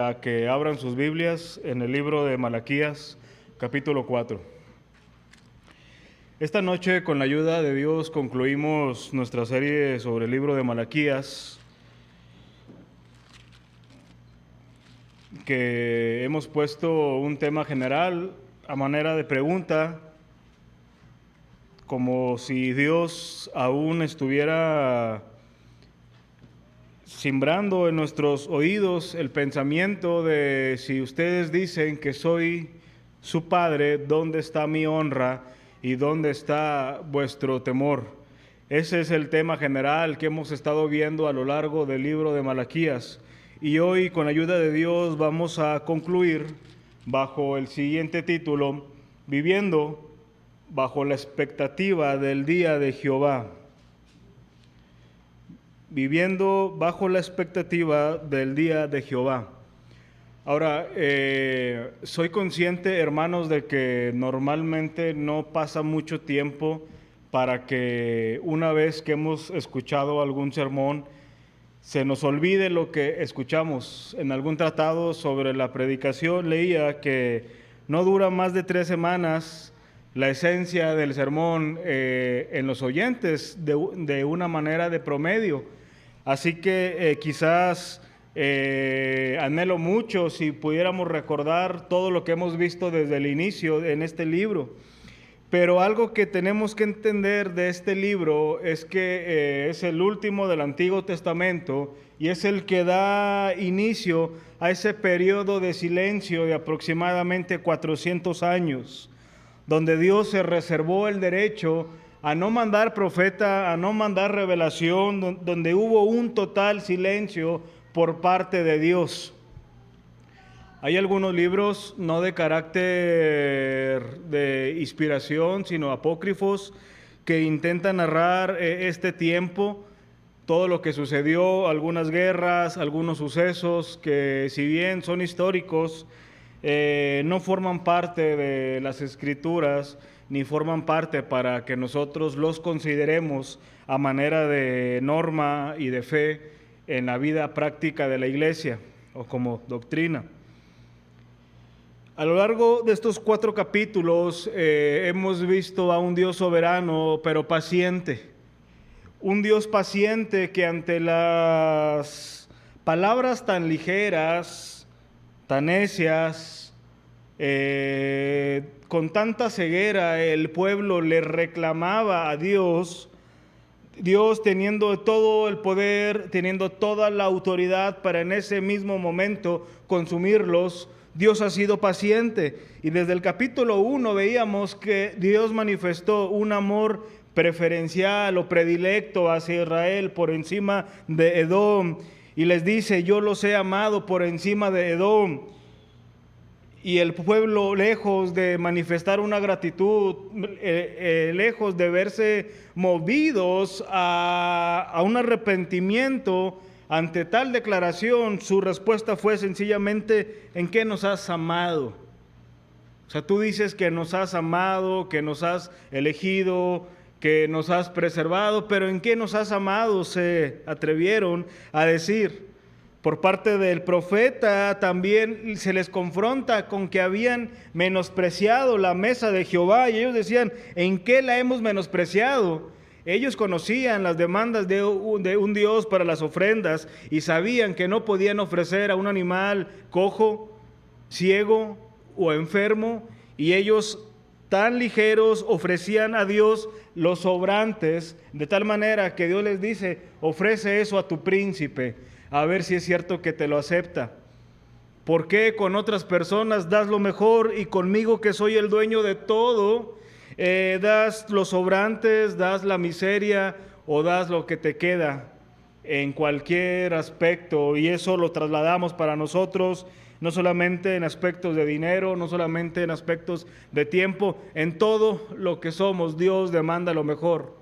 A que abran sus Biblias en el libro de Malaquías, capítulo 4. Esta noche, con la ayuda de Dios, concluimos nuestra serie sobre el libro de Malaquías, que hemos puesto un tema general a manera de pregunta, como si Dios aún estuviera simbrando en nuestros oídos el pensamiento de: si ustedes dicen que soy su padre, ¿dónde está mi honra y dónde está vuestro temor? Ese es el tema general que hemos estado viendo a lo largo del libro de Malaquías. Y hoy, con la ayuda de Dios, vamos a concluir bajo el siguiente título: Viviendo bajo la expectativa del día de Jehová. Viviendo bajo la expectativa del día de Jehová. Ahora, soy consciente, hermanos, de que normalmente no pasa mucho tiempo para que una vez que hemos escuchado algún sermón, se nos olvide lo que escuchamos. En algún tratado sobre la predicación leía que no dura más de 3 semanas la esencia del sermón en los oyentes de una manera de promedio. Así que quizás anhelo mucho si pudiéramos recordar todo lo que hemos visto desde el inicio en este libro. Pero algo que tenemos que entender de este libro es que es el último del Antiguo Testamento y es el que da inicio a ese periodo de silencio de aproximadamente 400 años, donde Dios se reservó el derecho a no mandar profeta, a no mandar revelación, donde hubo un total silencio por parte de Dios. Hay algunos libros no de carácter de inspiración, sino apócrifos, que intentan narrar este tiempo, todo lo que sucedió, algunas guerras, algunos sucesos que, si bien son históricos, no forman parte de las Escrituras, ni forman parte para que nosotros los consideremos a manera de norma y de fe en la vida práctica de la iglesia o como doctrina. A lo largo de estos 4 capítulos hemos visto a un Dios soberano pero paciente, un Dios paciente que ante las palabras tan ligeras, tan necias, con tanta ceguera, el pueblo le reclamaba a Dios. Dios, teniendo todo el poder, teniendo toda la autoridad para en ese mismo momento consumirlos, Dios ha sido paciente. Y desde el capítulo 1 veíamos que Dios manifestó un amor preferencial o predilecto hacia Israel por encima de Edom. Y les dice: yo los he amado por encima de Edom. Y el pueblo, lejos de manifestar una gratitud, lejos de verse movidos a un arrepentimiento ante tal declaración, su respuesta fue sencillamente: ¿en qué nos has amado? O sea, tú dices que nos has amado, que nos has elegido, que nos has preservado, pero ¿en qué nos has amado?, se atrevieron a decir. Por parte del profeta también se les confronta con que habían menospreciado la mesa de Jehová, y ellos decían: ¿en qué la hemos menospreciado? Ellos conocían las demandas de un Dios para las ofrendas y sabían que no podían ofrecer a un animal cojo, ciego o enfermo, y ellos, tan ligeros, ofrecían a Dios los sobrantes, de tal manera que Dios les dice: ofrece eso a tu príncipe, a ver si es cierto que te lo acepta. ¿Por qué con otras personas das lo mejor y conmigo, que soy el dueño de todo, das los sobrantes, das la miseria o das lo que te queda en cualquier aspecto? Y eso lo trasladamos para nosotros, no solamente en aspectos de dinero, no solamente en aspectos de tiempo, en todo lo que somos, Dios demanda lo mejor.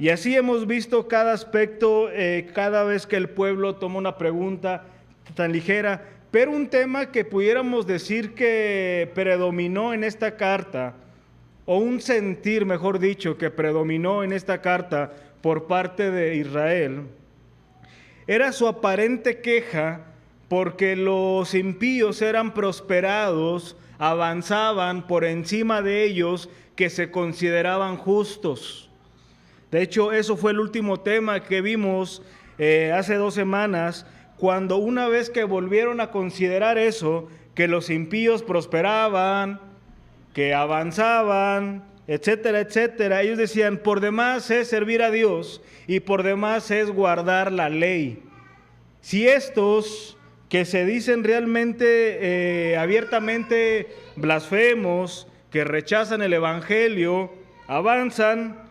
Y así hemos visto cada aspecto, cada vez que el pueblo toma una pregunta tan ligera. Pero un tema que pudiéramos decir que predominó en esta carta, o un sentir, mejor dicho, que predominó en esta carta por parte de Israel, era su aparente queja porque los impíos eran prosperados, avanzaban por encima de ellos que se consideraban justos. De hecho, eso fue el último tema que vimos hace 2 semanas, cuando una vez que volvieron a considerar eso, que los impíos prosperaban, que avanzaban, etcétera, etcétera, ellos decían, por demás es servir a Dios y por demás es guardar la ley. Si estos que se dicen realmente abiertamente blasfemos, que rechazan el evangelio, avanzan,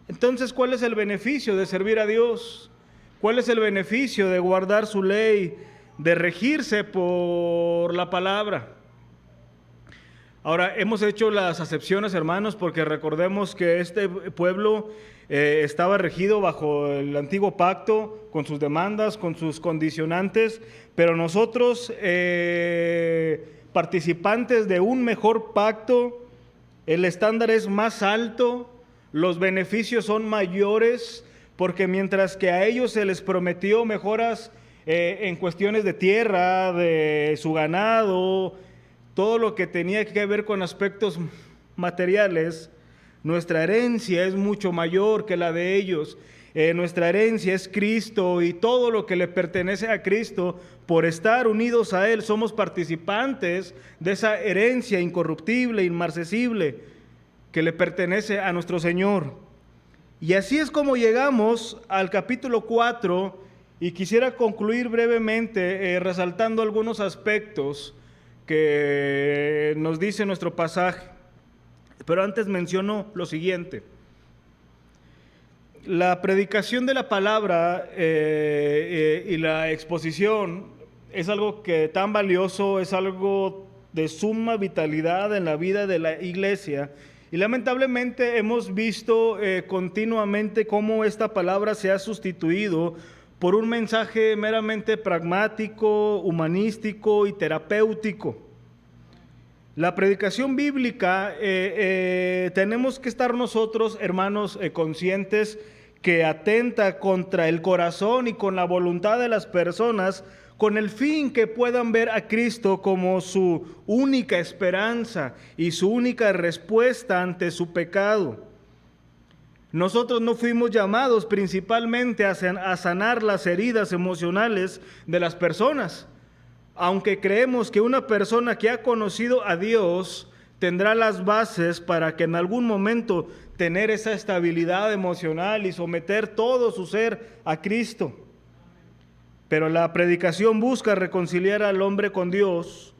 entonces ¿cuál es el beneficio de servir a Dios? ¿Cuál es el beneficio de guardar su ley, de regirse por la palabra? Ahora, hemos hecho las acepciones, hermanos, porque recordemos que este pueblo estaba regido bajo el antiguo pacto, con sus demandas, con sus condicionantes, pero nosotros, participantes de un mejor pacto, el estándar es más alto, los beneficios son mayores, porque mientras que a ellos se les prometió mejoras en cuestiones de tierra, de su ganado, todo lo que tenía que ver con aspectos materiales, nuestra herencia es mucho mayor que la de ellos. Nuestra herencia es Cristo y todo lo que le pertenece a Cristo, por estar unidos a Él, somos participantes de esa herencia incorruptible, inmarcesible, que le pertenece a nuestro Señor. Y así es como llegamos al capítulo 4, y quisiera concluir brevemente resaltando algunos aspectos que nos dice nuestro pasaje. Pero antes menciono lo siguiente. La predicación de la palabra y la exposición es algo que tan valioso, es algo de suma vitalidad en la vida de la iglesia. Y lamentablemente hemos visto continuamente cómo esta palabra se ha sustituido por un mensaje meramente pragmático, humanístico y terapéutico. La predicación bíblica, tenemos que estar nosotros, hermanos, conscientes que atenta contra el corazón y con la voluntad de las personas, con el fin que puedan ver a Cristo como su única esperanza y su única respuesta ante su pecado. Nosotros no fuimos llamados principalmente a sanar las heridas emocionales de las personas, aunque creemos que una persona que ha conocido a Dios tendrá las bases para que en algún momento tener esa estabilidad emocional y someter todo su ser a Cristo. Pero la predicación busca reconciliar al hombre con Dios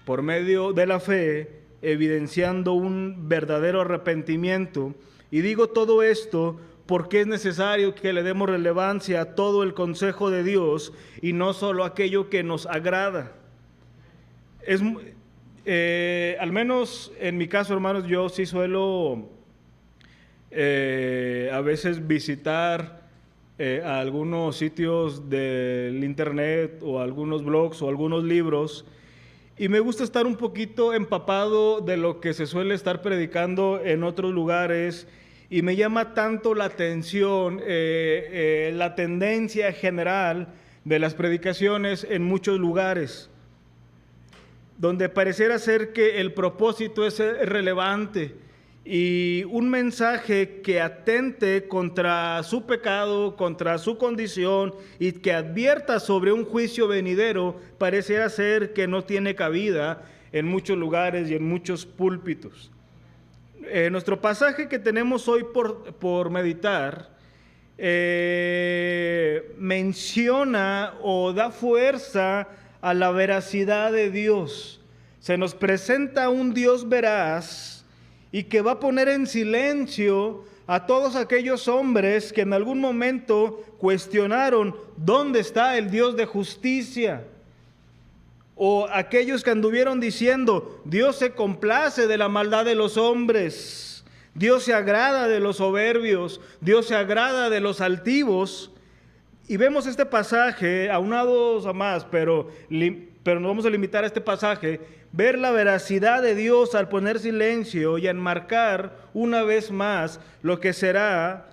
por medio de la fe, evidenciando un verdadero arrepentimiento. Y digo todo esto porque es necesario que le demos relevancia a todo el consejo de Dios y no solo aquello que nos agrada. Al menos en mi caso, hermanos, yo sí suelo a veces visitar a algunos sitios del internet o algunos blogs o algunos libros, y me gusta estar un poquito empapado de lo que se suele estar predicando en otros lugares, y me llama tanto la atención la tendencia general de las predicaciones en muchos lugares, donde pareciera ser que el propósito es relevante y un mensaje que atente contra su pecado, contra su condición y que advierta sobre un juicio venidero, pareciera ser que no tiene cabida en muchos lugares y en muchos púlpitos. Nuestro pasaje que tenemos hoy por meditar menciona o da fuerza a la veracidad de Dios. Se nos presenta un Dios veraz y que va a poner en silencio a todos aquellos hombres que en algún momento cuestionaron dónde está el Dios de justicia, o aquellos que anduvieron diciendo Dios se complace de la maldad de los hombres, Dios se agrada de los soberbios, Dios se agrada de los altivos. Y vemos este pasaje, aunados a más, pero nos vamos a limitar a este pasaje, ver la veracidad de Dios al poner silencio y a enmarcar una vez más lo que será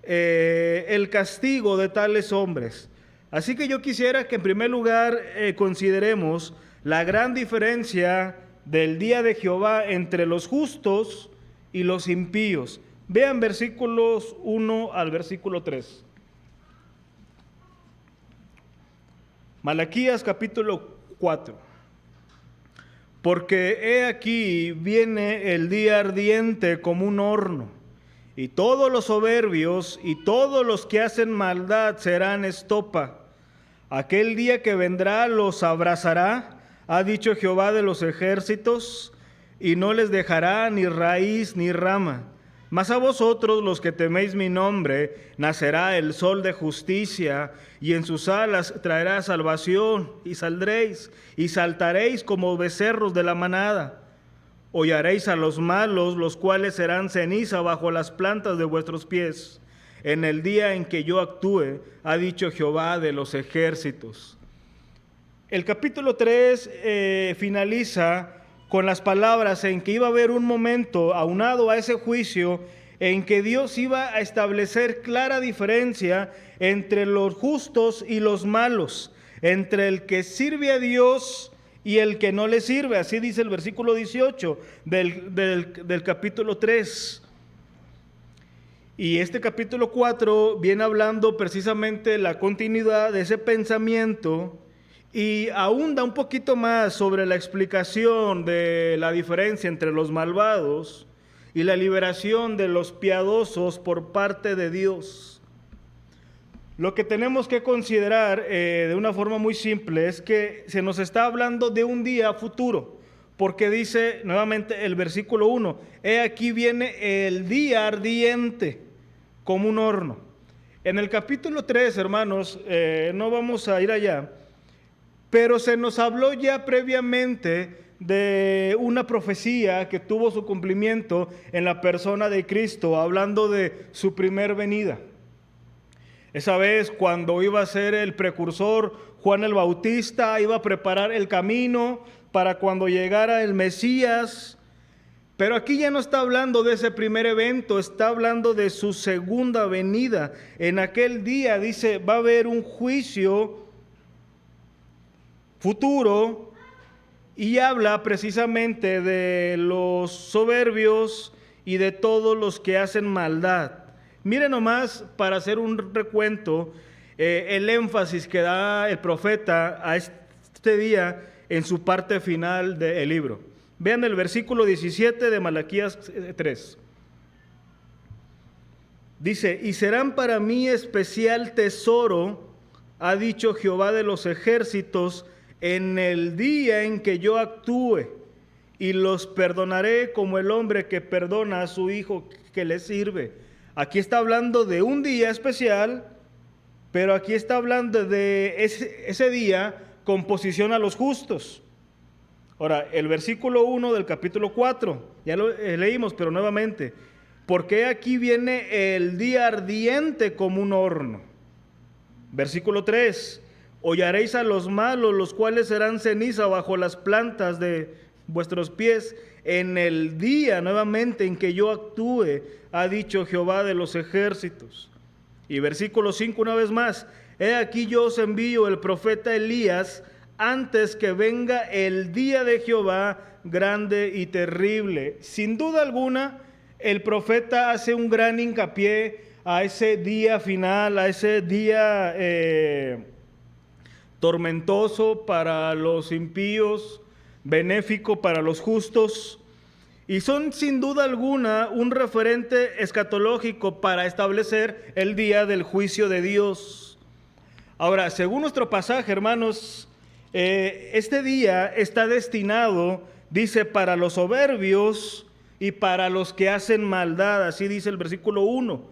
el castigo de tales hombres. Así que yo quisiera que en primer lugar consideremos la gran diferencia del día de Jehová entre los justos y los impíos. Vean versículos 1 al versículo 3. Malaquías capítulo 4. Porque he aquí viene el día ardiente como un horno, y todos los soberbios y todos los que hacen maldad serán estopa. Aquel día que vendrá los abrazará, ha dicho Jehová de los ejércitos, y no les dejará ni raíz ni rama. Mas a vosotros, los que teméis mi nombre, nacerá el sol de justicia, y en sus alas traerá salvación, y saldréis, y saltaréis como becerros de la manada. Hollaréis a los malos, los cuales serán ceniza bajo las plantas de vuestros pies, en el día en que yo actúe, ha dicho Jehová de los ejércitos. El capítulo 3 finaliza con las palabras en que iba a haber un momento aunado a ese juicio en que Dios iba a establecer clara diferencia entre los justos y los malos, entre el que sirve a Dios y el que no le sirve. Así dice el versículo 18 del capítulo 3. Y este capítulo 4 viene hablando precisamente la continuidad de ese pensamiento y ahonda un poquito más sobre la explicación de la diferencia entre los malvados y la liberación de los piadosos por parte de Dios. Lo que tenemos que considerar de una forma muy simple es que se nos está hablando de un día futuro, porque dice nuevamente el versículo 1, he aquí viene el día ardiente como un horno. En el capítulo 3, hermanos, no vamos a ir allá, pero se nos habló ya previamente de una profecía que tuvo su cumplimiento en la persona de Cristo, hablando de su primer venida. Esa vez cuando iba a ser el precursor, Juan el Bautista iba a preparar el camino para cuando llegara el Mesías. Pero aquí ya no está hablando de ese primer evento, está hablando de su segunda venida. En aquel día, dice, va a haber un juicio futuro y habla precisamente de los soberbios y de todos los que hacen maldad. Miren nomás, para hacer un recuento, el énfasis que da el profeta a este día en su parte final del libro. Vean el versículo 17 de Malaquías 3. Dice, y serán para mí especial tesoro, ha dicho Jehová de los ejércitos, en el día en que yo actúe, y los perdonaré como el hombre que perdona a su hijo que le sirve. Aquí está hablando de un día especial, pero aquí está hablando de ese día con posición a los justos. Ahora, el versículo 1 del capítulo 4, ya lo leímos, pero nuevamente, porque aquí viene el día ardiente como un horno. Versículo 3, hollaréis a los malos, los cuales serán ceniza bajo las plantas de vuestros pies, en el día nuevamente en que yo actúe, ha dicho Jehová de los ejércitos. Y versículo 5 una vez más, he aquí yo os envío el profeta Elías, antes que venga el día de Jehová grande y terrible. Sin duda alguna, el profeta hace un gran hincapié a ese día final, a ese día tormentoso para los impíos, benéfico para los justos, y son sin duda alguna un referente escatológico para establecer el día del juicio de Dios. Ahora, según nuestro pasaje, hermanos, este día está destinado, dice, para los soberbios y para los que hacen maldad. Así dice el versículo 1,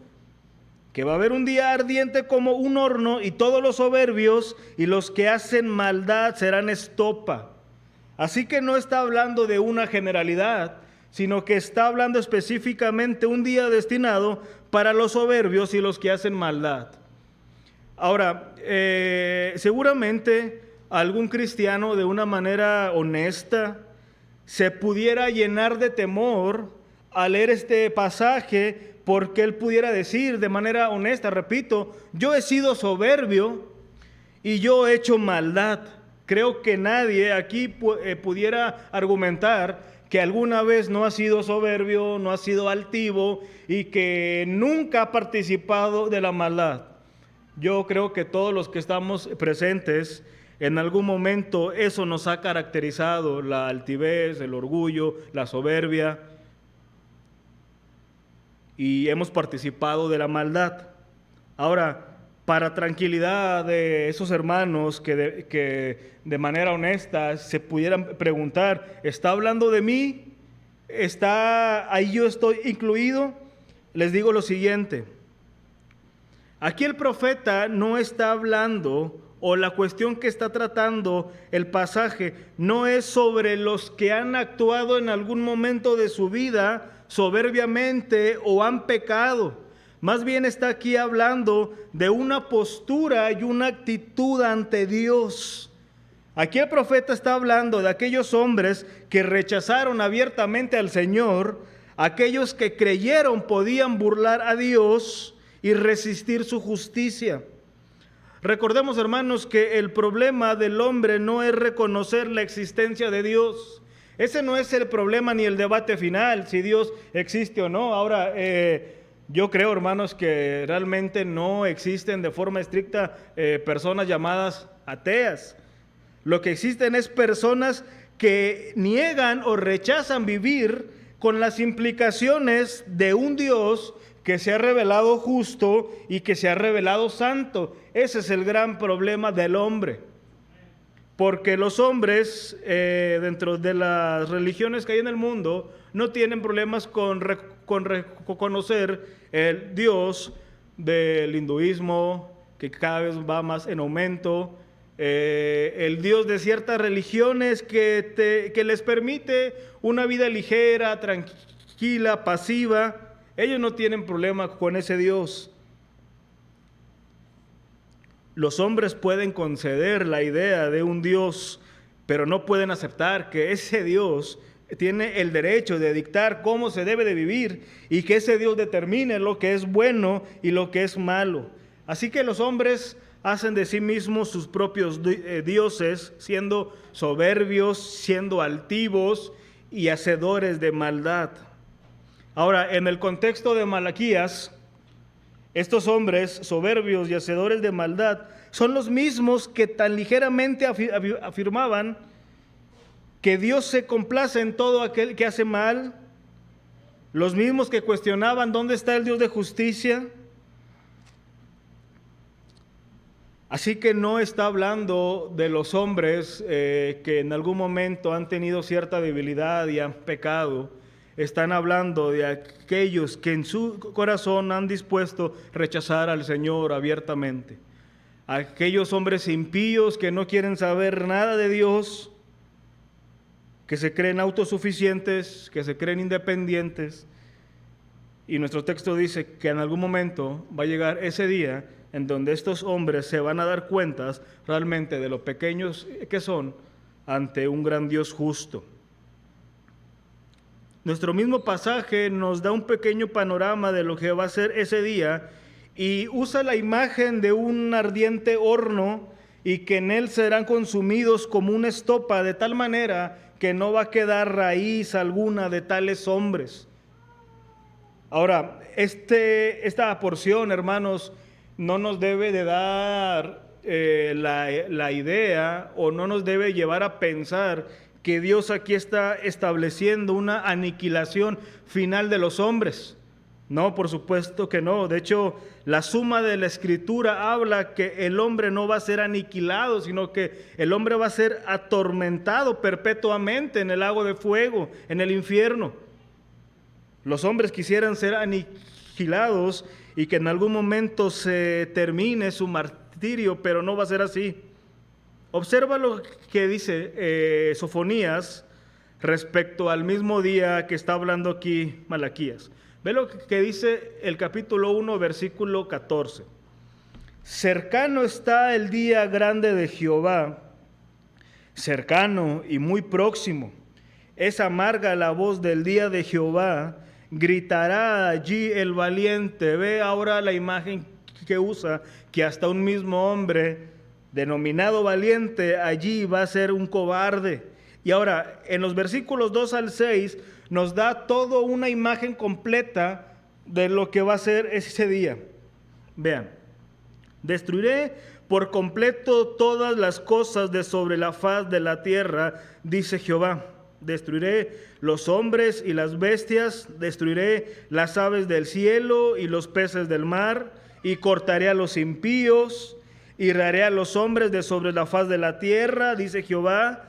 que va a haber un día ardiente como un horno, y todos los soberbios y los que hacen maldad serán estopa. Así que no está hablando de una generalidad, sino que está hablando específicamente un día destinado para los soberbios y los que hacen maldad. Ahora, seguramente algún cristiano de una manera honesta se pudiera llenar de temor al leer este pasaje, porque él pudiera decir de manera honesta, repito, yo he sido soberbio y yo he hecho maldad. Creo que nadie aquí pudiera argumentar que alguna vez no ha sido soberbio, no ha sido altivo y que nunca ha participado de la maldad. Yo creo que todos los que estamos presentes, en algún momento eso nos ha caracterizado: la altivez, el orgullo, la soberbia, y hemos participado de la maldad. Ahora, para tranquilidad de esos hermanos que de manera honesta se pudieran preguntar: ¿está hablando de mí? ¿Está ahí yo estoy incluido? Les digo lo siguiente: aquí el profeta no está hablando, o la cuestión que está tratando el pasaje no es sobre los que han actuado en algún momento de su vida soberbiamente o han pecado. Más bien está aquí hablando de una postura y una actitud ante Dios. Aquí el profeta está hablando de aquellos hombres que rechazaron abiertamente al Señor, aquellos que creyeron podían burlar a Dios y resistir su justicia. Recordemos, hermanos, que el problema del hombre no es reconocer la existencia de Dios. Ese no es el problema ni el debate final, si Dios existe o no. Ahora, yo creo, hermanos, que realmente no existen de forma estricta personas llamadas ateas. Lo que existen es personas que niegan o rechazan vivir con las implicaciones de un Dios que se ha revelado justo y que se ha revelado santo. Ese es el gran problema del hombre. Porque los hombres, dentro de las religiones que hay en el mundo, no tienen problemas con reconocer el Dios del hinduismo, que cada vez va más en aumento, el Dios de ciertas religiones que les permite una vida ligera, tranquila, pasiva. Ellos no tienen problema con ese Dios. Los hombres pueden conceder la idea de un Dios, pero no pueden aceptar que ese Dios tiene el derecho de dictar cómo se debe de vivir y que ese Dios determine lo que es bueno y lo que es malo. Así que los hombres hacen de sí mismos sus propios dioses, siendo soberbios, siendo altivos y hacedores de maldad. Ahora, en el contexto de Malaquías, estos hombres soberbios y hacedores de maldad son los mismos que tan ligeramente afirmaban que Dios se complace en todo aquel que hace mal, los mismos que cuestionaban dónde está el Dios de justicia. Así que no está hablando de los hombres que en algún momento han tenido cierta debilidad y han pecado. Están hablando de aquellos que en su corazón han dispuesto rechazar al Señor abiertamente. Aquellos hombres impíos que no quieren saber nada de Dios, que se creen autosuficientes, que se creen independientes. Y nuestro texto dice que en algún momento va a llegar ese día en donde estos hombres se van a dar cuentas realmente de lo pequeños que son ante un gran Dios justo. Nuestro mismo pasaje nos da un pequeño panorama de lo que va a ser ese día y usa la imagen de un ardiente horno y que en él serán consumidos como una estopa, de tal manera que no va a quedar raíz alguna de tales hombres. Ahora, esta porción, hermanos, no nos debe de dar la idea o no nos debe llevar a pensar que Dios aquí está estableciendo una aniquilación final de los hombres. No, por supuesto que no. De hecho, la suma de la Escritura habla que el hombre no va a ser aniquilado, sino que el hombre va a ser atormentado perpetuamente en el lago de fuego, en el infierno. Los hombres quisieran ser aniquilados y que en algún momento se termine su martirio, pero no va a ser así. Observa lo que dice Sofonías respecto al mismo día que está hablando aquí Malaquías. Ve lo que dice el capítulo 1, versículo 14. Cercano está el día grande de Jehová, cercano y muy próximo. Es amarga la voz del día de Jehová, gritará allí el valiente. Ve ahora la imagen que usa, que hasta un mismo hombre denominado valiente, allí va a ser un cobarde. Y ahora, en los versículos 2 al 6, nos da toda una imagen completa de lo que va a ser ese día. Vean, destruiré por completo todas las cosas de sobre la faz de la tierra, dice Jehová. Destruiré los hombres y las bestias, destruiré las aves del cielo y los peces del mar, y cortaré a los impíos, y raeré a los hombres de sobre la faz de la tierra, dice Jehová.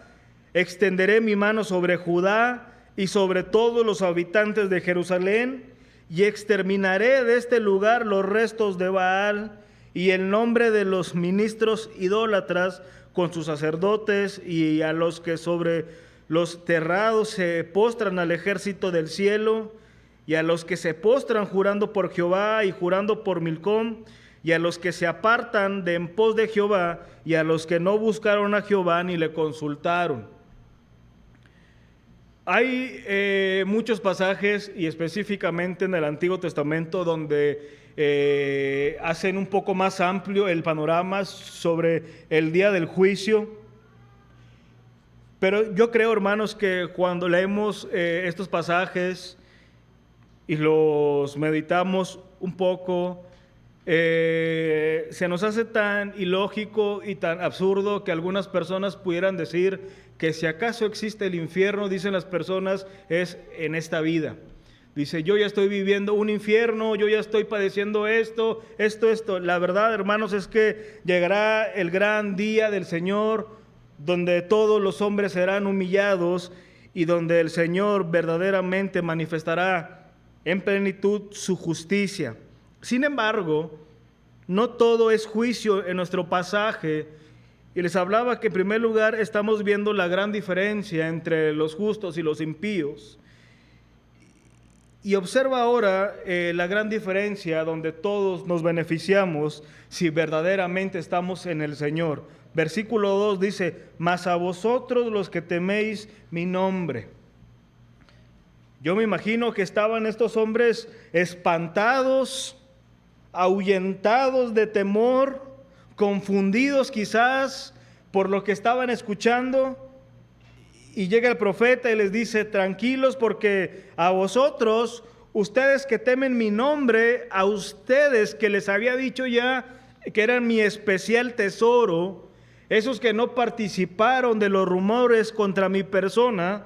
Extenderé mi mano sobre Judá y sobre todos los habitantes de Jerusalén, y exterminaré de este lugar los restos de Baal y el nombre de los ministros idólatras con sus sacerdotes, y a los que sobre los terrados se postran al ejército del cielo, y a los que se postran jurando por Jehová y jurando por Milcom, y a los que se apartan de en pos de Jehová, y a los que no buscaron a Jehová ni le consultaron. Hay muchos pasajes, y específicamente en el Antiguo Testamento, donde hacen un poco más amplio el panorama sobre el día del juicio. Pero yo creo, hermanos, que cuando leemos estos pasajes y los meditamos un poco, se nos hace tan ilógico y tan absurdo que algunas personas pudieran decir que si acaso existe el infierno, dicen las personas, es en esta vida. Dice, yo ya estoy viviendo un infierno, yo ya estoy padeciendo esto. La verdad, hermanos, es que llegará el gran día del Señor, donde todos los hombres serán humillados y donde el Señor verdaderamente manifestará en plenitud su justicia. Sin embargo, no todo es juicio en nuestro pasaje, y les hablaba que en primer lugar estamos viendo la gran diferencia entre los justos y los impíos. Y observa ahora la gran diferencia donde todos nos beneficiamos si verdaderamente estamos en el Señor. Versículo 2 dice, mas a vosotros los que teméis mi nombre. Yo me imagino que estaban estos hombres espantados, ahuyentados de temor, confundidos quizás por lo que estaban escuchando, y llega el profeta y les dice, tranquilos, porque a vosotros, ustedes que temen mi nombre, a ustedes que les había dicho ya que eran mi especial tesoro, esos que no participaron de los rumores contra mi persona,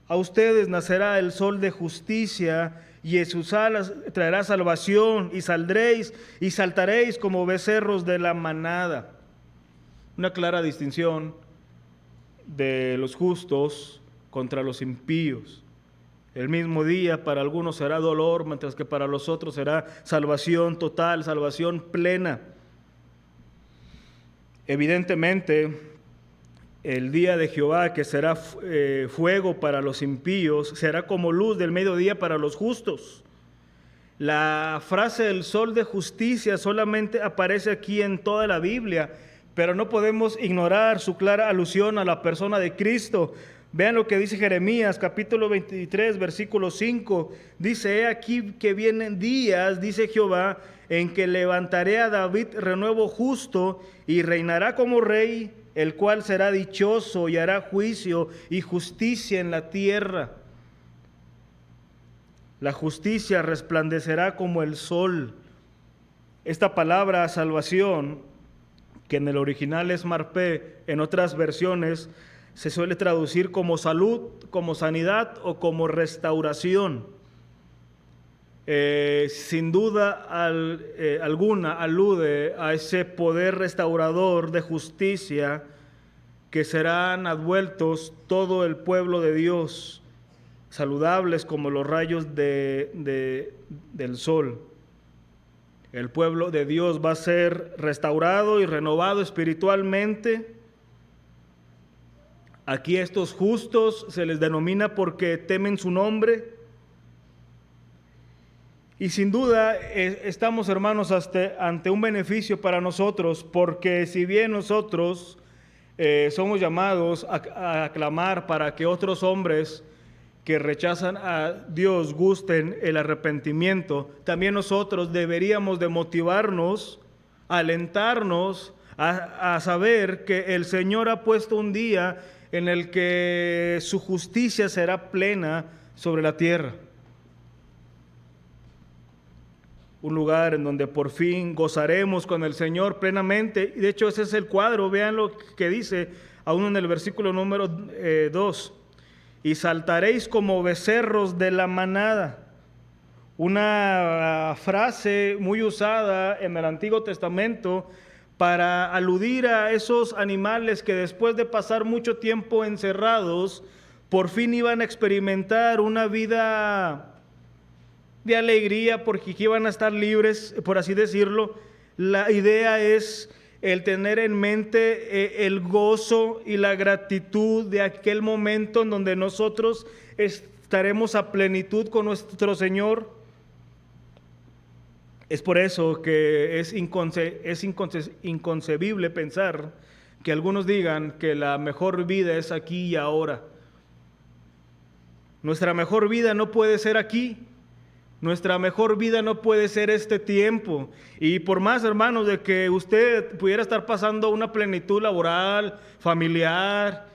a ustedes nacerá el sol de justicia, y en sus alas traerá salvación, y saldréis y saltaréis como becerros de la manada. Una clara distinción de los justos contra los impíos. El mismo día para algunos será dolor, mientras que para los otros será salvación total, salvación plena. Evidentemente, el día de Jehová, que será fuego para los impíos, será como luz del mediodía para los justos. La frase del sol de justicia solamente aparece aquí en toda la Biblia, pero no podemos ignorar su clara alusión a la persona de Cristo. Vean lo que dice Jeremías, capítulo 23, versículo 5. Dice, he aquí que vienen días, dice Jehová, en que levantaré a David renuevo justo y reinará como rey, el cual será dichoso y hará juicio y justicia en la tierra. La justicia resplandecerá como el sol. Esta palabra salvación, que en el original es marpé, en otras versiones se suele traducir como salud, como sanidad o como restauración. Sin duda alguna alude a ese poder restaurador de justicia que serán advueltos todo el pueblo de Dios, saludables como los rayos del sol. El pueblo de Dios va a ser restaurado y renovado espiritualmente. Aquí estos justos se les denomina porque temen su nombre. Y sin duda estamos, hermanos, ante un beneficio para nosotros, porque si bien nosotros somos llamados a clamar para que otros hombres que rechazan a Dios gusten el arrepentimiento, también nosotros deberíamos de motivarnos, alentarnos a saber que el Señor ha puesto un día en el que su justicia será plena sobre la tierra. Un lugar en donde por fin gozaremos con el Señor plenamente. Y de hecho ese es el cuadro, vean lo que dice aún en el versículo número 2. Y saltaréis como becerros de la manada. Una frase muy usada en el Antiguo Testamento para aludir a esos animales que después de pasar mucho tiempo encerrados, por fin iban a experimentar una vida de alegría porque iban a estar libres, por así decirlo. La idea es el tener en mente el gozo y la gratitud de aquel momento en donde nosotros estaremos a plenitud con nuestro Señor. Es por eso que es inconcebible pensar que algunos digan que la mejor vida es aquí y ahora. Nuestra mejor vida no puede ser aquí. Nuestra mejor vida no puede ser este tiempo. Y por más, hermanos, de que usted pudiera estar pasando una plenitud laboral, familiar,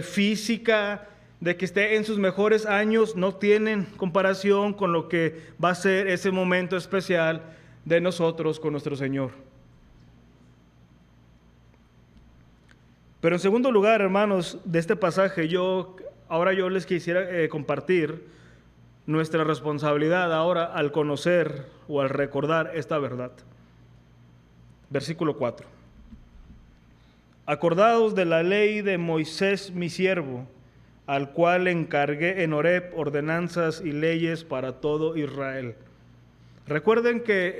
física, de que esté en sus mejores años, no tienen comparación con lo que va a ser ese momento especial de nosotros con nuestro Señor. Pero en segundo lugar, hermanos, de este pasaje, ahora yo les quisiera compartir nuestra responsabilidad ahora al conocer o al recordar esta verdad. Versículo 4. Acordaos de la ley de Moisés mi siervo, al cual encargué en Horeb ordenanzas y leyes para todo Israel. Recuerden que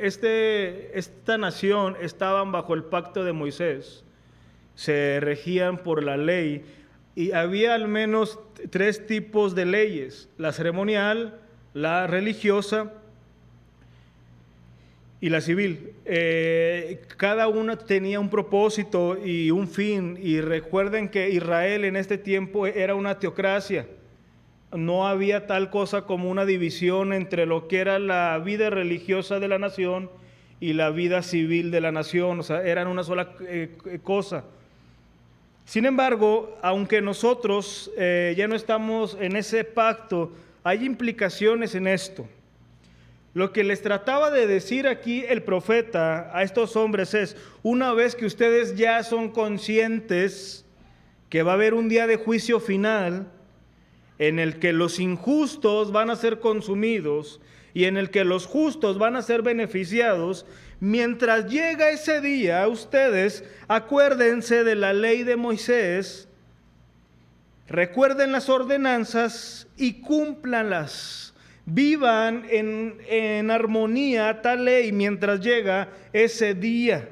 esta nación estaban bajo el pacto de Moisés, se regían por la ley y había al menos 3 tipos de leyes: la ceremonial, la religiosa y la civil. Cada una tenía un propósito y un fin, y recuerden que Israel en este tiempo era una teocracia. No había tal cosa como una división entre lo que era la vida religiosa de la nación y la vida civil de la nación, o sea, eran una sola cosa. Sin embargo, aunque nosotros ya no estamos en ese pacto, hay implicaciones en esto. Lo que les trataba de decir aquí el profeta a estos hombres es: una vez que ustedes ya son conscientes que va a haber un día de juicio final en el que los injustos van a ser consumidos y en el que los justos van a ser beneficiados, mientras llega ese día, ustedes acuérdense de la ley de Moisés, recuerden las ordenanzas y cúmplanlas. Vivan en armonía tal ley mientras llega ese día.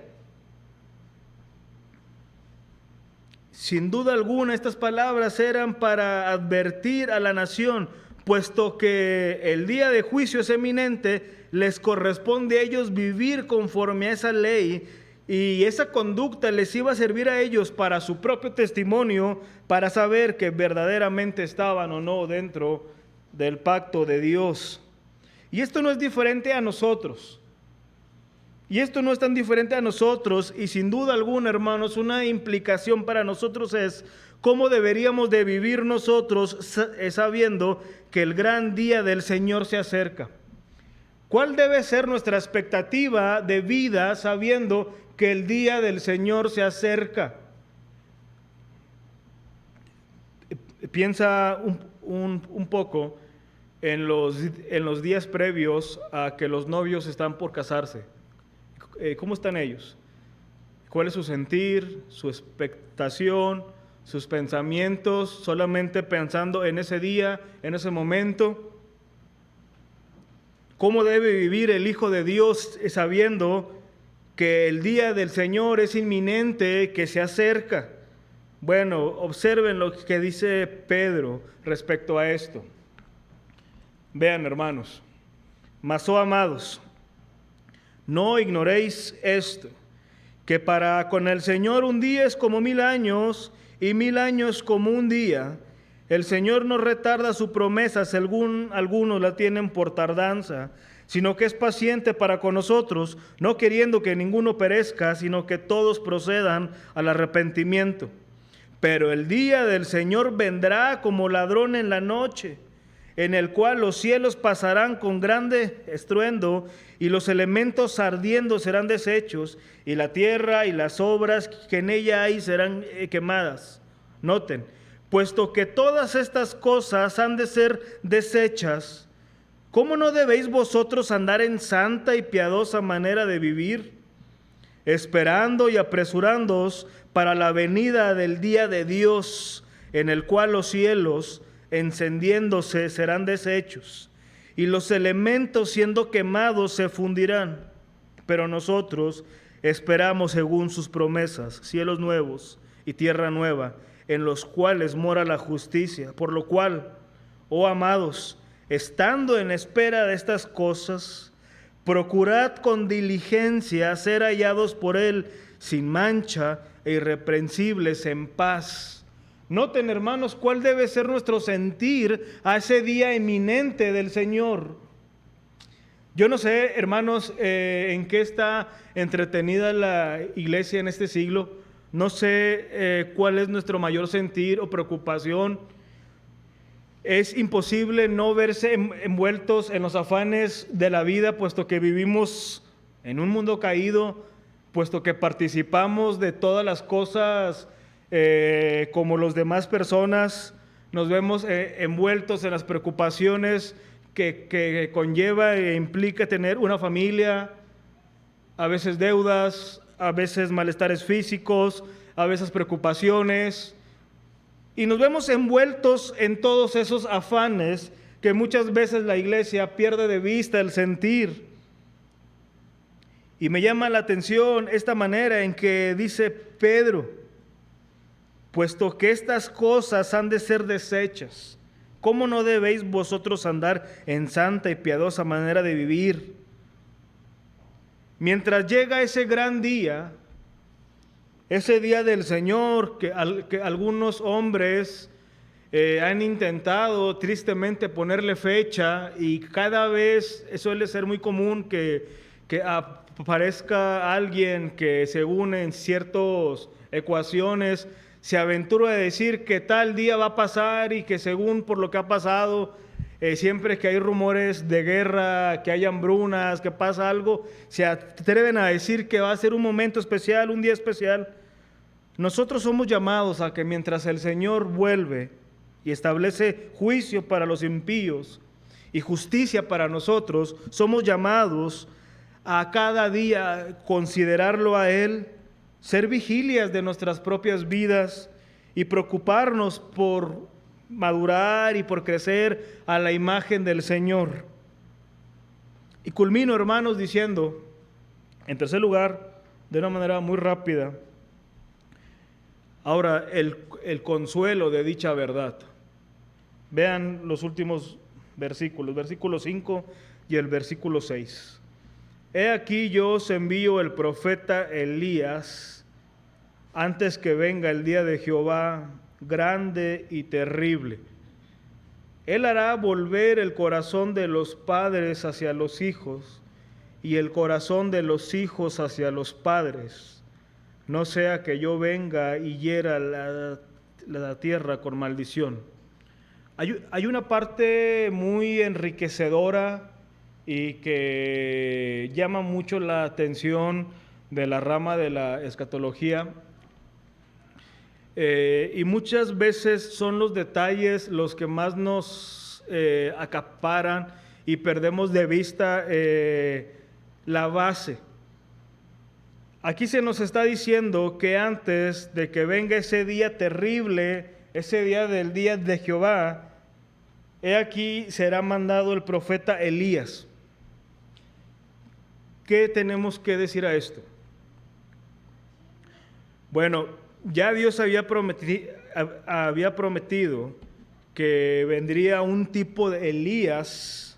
Sin duda alguna, estas palabras eran para advertir a la nación, puesto que el día de juicio es eminente, les corresponde a ellos vivir conforme a esa ley, y esa conducta les iba a servir a ellos para su propio testimonio, para saber que verdaderamente estaban o no dentro del pacto de Dios. Y esto no es diferente a nosotros. Y esto no es tan diferente a nosotros, y sin duda alguna, hermanos, una implicación para nosotros es cómo deberíamos de vivir nosotros sabiendo que el gran día del Señor se acerca. ¿Cuál debe ser nuestra expectativa de vida sabiendo que el día del Señor se acerca? Piensa un poco en los días previos a que los novios están por casarse. ¿Cómo están ellos? ¿Cuál es su sentir, su expectación, sus pensamientos, solamente pensando en ese día, en ese momento? ¿Cómo debe vivir el Hijo de Dios sabiendo que el día del Señor es inminente, que se acerca? Bueno, observen lo que dice Pedro respecto a esto. Vean, hermanos: mas, oh amados, no ignoréis esto, que para con el Señor un día es como 1000 años, y 1000 años como un día. El Señor no retarda su promesa, según algunos la tienen por tardanza, sino que es paciente para con nosotros, no queriendo que ninguno perezca, sino que todos procedan al arrepentimiento. Pero el día del Señor vendrá como ladrón en la noche, en el cual los cielos pasarán con grande estruendo, y los elementos ardiendo serán deshechos, y la tierra y las obras que en ella hay serán quemadas. Noten, puesto que todas estas cosas han de ser deshechas, ¿cómo no debéis vosotros andar en santa y piadosa manera de vivir, esperando y apresurándoos para la venida del día de Dios, en el cual los cielos, encendiéndose, serán deshechos, y los elementos siendo quemados se fundirán? Pero nosotros esperamos según sus promesas, cielos nuevos y tierra nueva, en los cuales mora la justicia. Por lo cual, oh amados, estando en espera de estas cosas, procurad con diligencia ser hallados por Él sin mancha e irreprensibles en paz. Noten, hermanos, cuál debe ser nuestro sentir a ese día inminente del Señor. Yo no sé, hermanos, en qué está entretenida la iglesia en este siglo. No sé cuál es nuestro mayor sentir o preocupación. Es imposible no verse envueltos en los afanes de la vida, puesto que vivimos en un mundo caído, puesto que participamos de todas las cosas como los demás personas. Nos vemos envueltos en las preocupaciones que conlleva e implica tener una familia, a veces deudas, a veces malestares físicos, a veces preocupaciones. Y nos vemos envueltos en todos esos afanes que muchas veces la iglesia pierde de vista el sentir. Y me llama la atención esta manera en que dice Pedro, puesto que estas cosas han de ser deshechas, ¿cómo no debéis vosotros andar en santa y piadosa manera de vivir? Mientras llega ese gran día, ese día del Señor, que algunos hombres han intentado tristemente ponerle fecha, y cada vez suele ser muy común que aparezca alguien que, según en ciertas ecuaciones, se aventura a decir que tal día va a pasar, y que según por lo que ha pasado, siempre que hay rumores de guerra, que hay hambrunas, que pasa algo, se atreven a decir que va a ser un momento especial, un día especial. Nosotros somos llamados a que mientras el Señor vuelve y establece juicio para los impíos y justicia para nosotros, somos llamados a cada día considerarlo a Él, ser vigilias de nuestras propias vidas y preocuparnos por madurar y por crecer a la imagen del Señor. Y culmino, hermanos, diciendo, en tercer lugar, de una manera muy rápida, ahora el consuelo de dicha verdad. Vean los últimos versículos, versículo 5 y el versículo 6. He aquí yo os envío el profeta Elías antes que venga el día de Jehová grande y terrible. Él hará volver el corazón de los padres hacia los hijos y el corazón de los hijos hacia los padres, no sea que yo venga y hiera la tierra con maldición. Hay una parte muy enriquecedora y que llama mucho la atención de la rama de la escatología. Y muchas veces son los detalles los que más nos acaparan y perdemos de vista la base. Aquí se nos está diciendo que antes de que venga ese día terrible, ese día del día de Jehová, he aquí será mandado el profeta Elías. ¿Qué tenemos que decir a esto? Bueno, ya Dios había prometido que vendría un tipo de Elías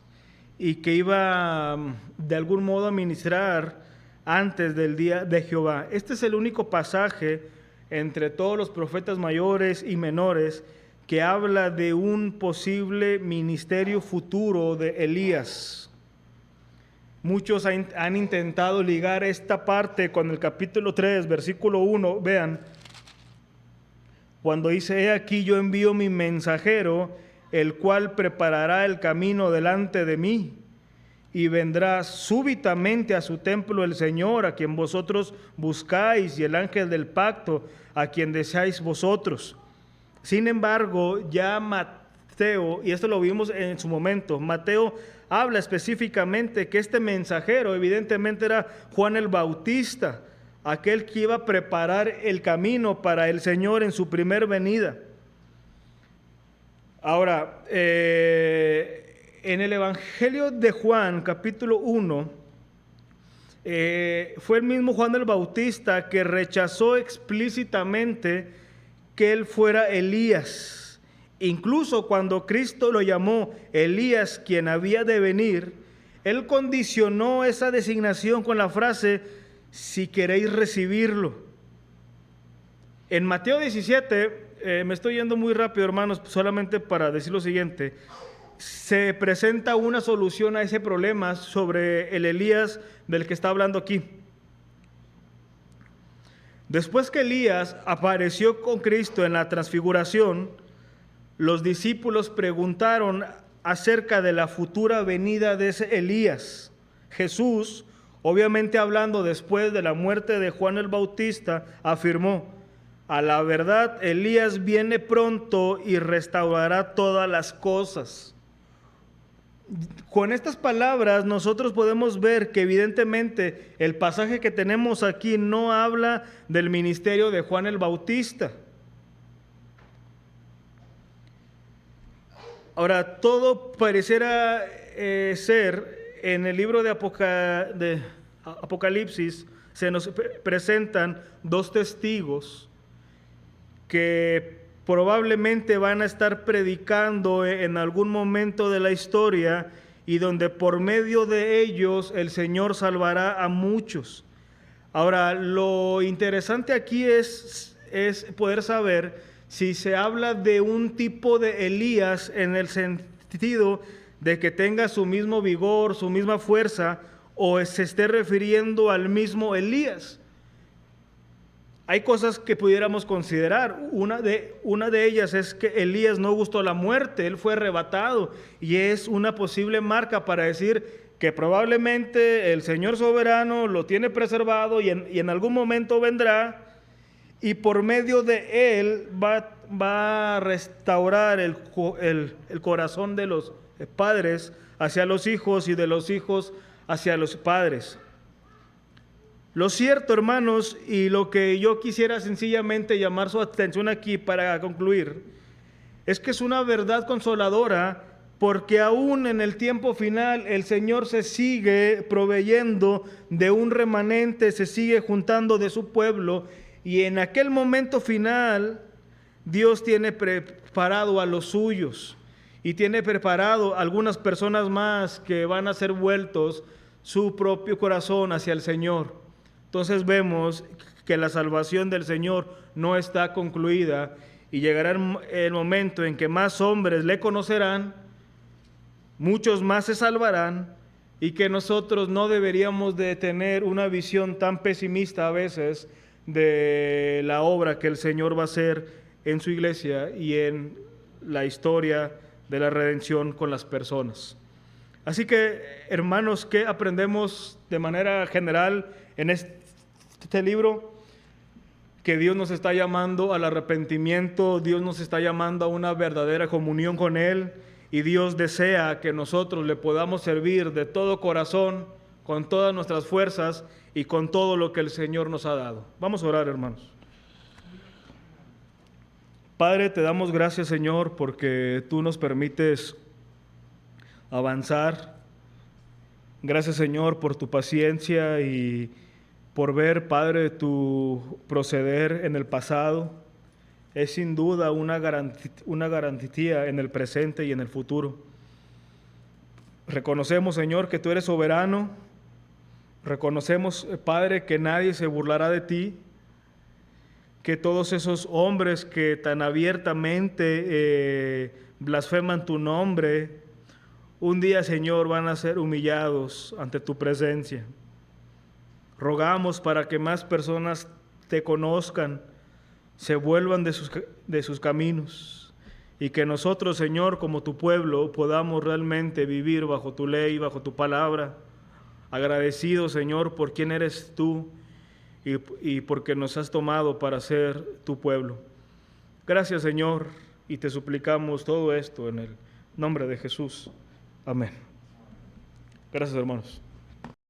y que iba de algún modo a ministrar antes del día de Jehová. Este es el único pasaje entre todos los profetas mayores y menores que habla de un posible ministerio futuro de Elías. Muchos han intentado ligar esta parte con el capítulo 3, versículo 1. Vean, cuando dice: he aquí yo envío mi mensajero, el cual preparará el camino delante de mí, y vendrá súbitamente a su templo el Señor, a quien vosotros buscáis, y el ángel del pacto, a quien deseáis vosotros. Sin embargo, ya Mateo, y esto lo vimos en su momento, Mateo habla específicamente que este mensajero evidentemente era Juan el Bautista, aquel que iba a preparar el camino para el Señor en su primer venida. Ahora, en el Evangelio de Juan, capítulo 1, fue el mismo Juan el Bautista que rechazó explícitamente que él fuera Elías. Incluso cuando Cristo lo llamó Elías, quien había de venir, él condicionó esa designación con la frase: si queréis recibirlo. En Mateo 17, me estoy yendo muy rápido, hermanos, solamente para decir lo siguiente: se presenta una solución a ese problema sobre el Elías del que está hablando aquí. Después que Elías apareció con Cristo en la transfiguración, los discípulos preguntaron acerca de la futura venida de ese Elías. Jesús, obviamente hablando después de la muerte de Juan el Bautista, afirmó: a la verdad, Elías viene pronto y restaurará todas las cosas. Con estas palabras nosotros podemos ver que evidentemente el pasaje que tenemos aquí no habla del ministerio de Juan el Bautista. Ahora, todo pareciera ser, en el libro de Apocalipsis se nos presentan dos testigos que probablemente van a estar predicando en algún momento de la historia, y donde por medio de ellos el Señor salvará a muchos. Ahora, lo interesante aquí es poder saber si se habla de un tipo de Elías en el sentido de que tenga su mismo vigor, su misma fuerza, o se esté refiriendo al mismo Elías. Hay cosas que pudiéramos considerar. Una de ellas es que Elías no gustó la muerte, él fue arrebatado, y es una posible marca para decir que probablemente el Señor soberano lo tiene preservado y en algún momento vendrá, y por medio de él va a restaurar el corazón de los padres hacia los hijos y de los hijos hacia los padres. Lo cierto, hermanos, y lo que yo quisiera sencillamente llamar su atención aquí para concluir, es que es una verdad consoladora, porque aún en el tiempo final el Señor se sigue proveyendo de un remanente, se sigue juntando de su pueblo, y en aquel momento final Dios tiene preparado a los suyos, y tiene preparado a algunas personas más que van a ser vueltos su propio corazón hacia el Señor. Entonces vemos que la salvación del Señor no está concluida, y llegará el momento en que más hombres le conocerán, muchos más se salvarán, y que nosotros no deberíamos de tener una visión tan pesimista a veces de la obra que el Señor va a hacer en su iglesia y en la historia de la redención con las personas. Así que, hermanos, ¿qué aprendemos de manera general en este libro? Que Dios nos está llamando al arrepentimiento, Dios nos está llamando a una verdadera comunión con Él, y Dios desea que nosotros le podamos servir de todo corazón, con todas nuestras fuerzas y con todo lo que el Señor nos ha dado. Vamos a orar, hermanos. Padre, te damos gracias, Señor, porque tú nos permites avanzar. Gracias, Señor, por tu paciencia y por ver, Padre, tu proceder en el pasado. Es sin duda una garantía en el presente y en el futuro. Reconocemos, Señor, que tú eres soberano. Reconocemos, Padre, que nadie se burlará de ti, que todos esos hombres que tan abiertamente blasfeman tu nombre un día, Señor, van a ser humillados ante tu presencia. Rogamos para que más personas te conozcan, se vuelvan de sus caminos, y que nosotros, Señor, como tu pueblo, podamos realmente vivir bajo tu ley, bajo tu palabra, agradecidos, Señor, por quién eres tú y porque nos has tomado para ser tu pueblo. Gracias, Señor, y te suplicamos todo esto en el nombre de Jesús. Amén. Gracias, hermanos.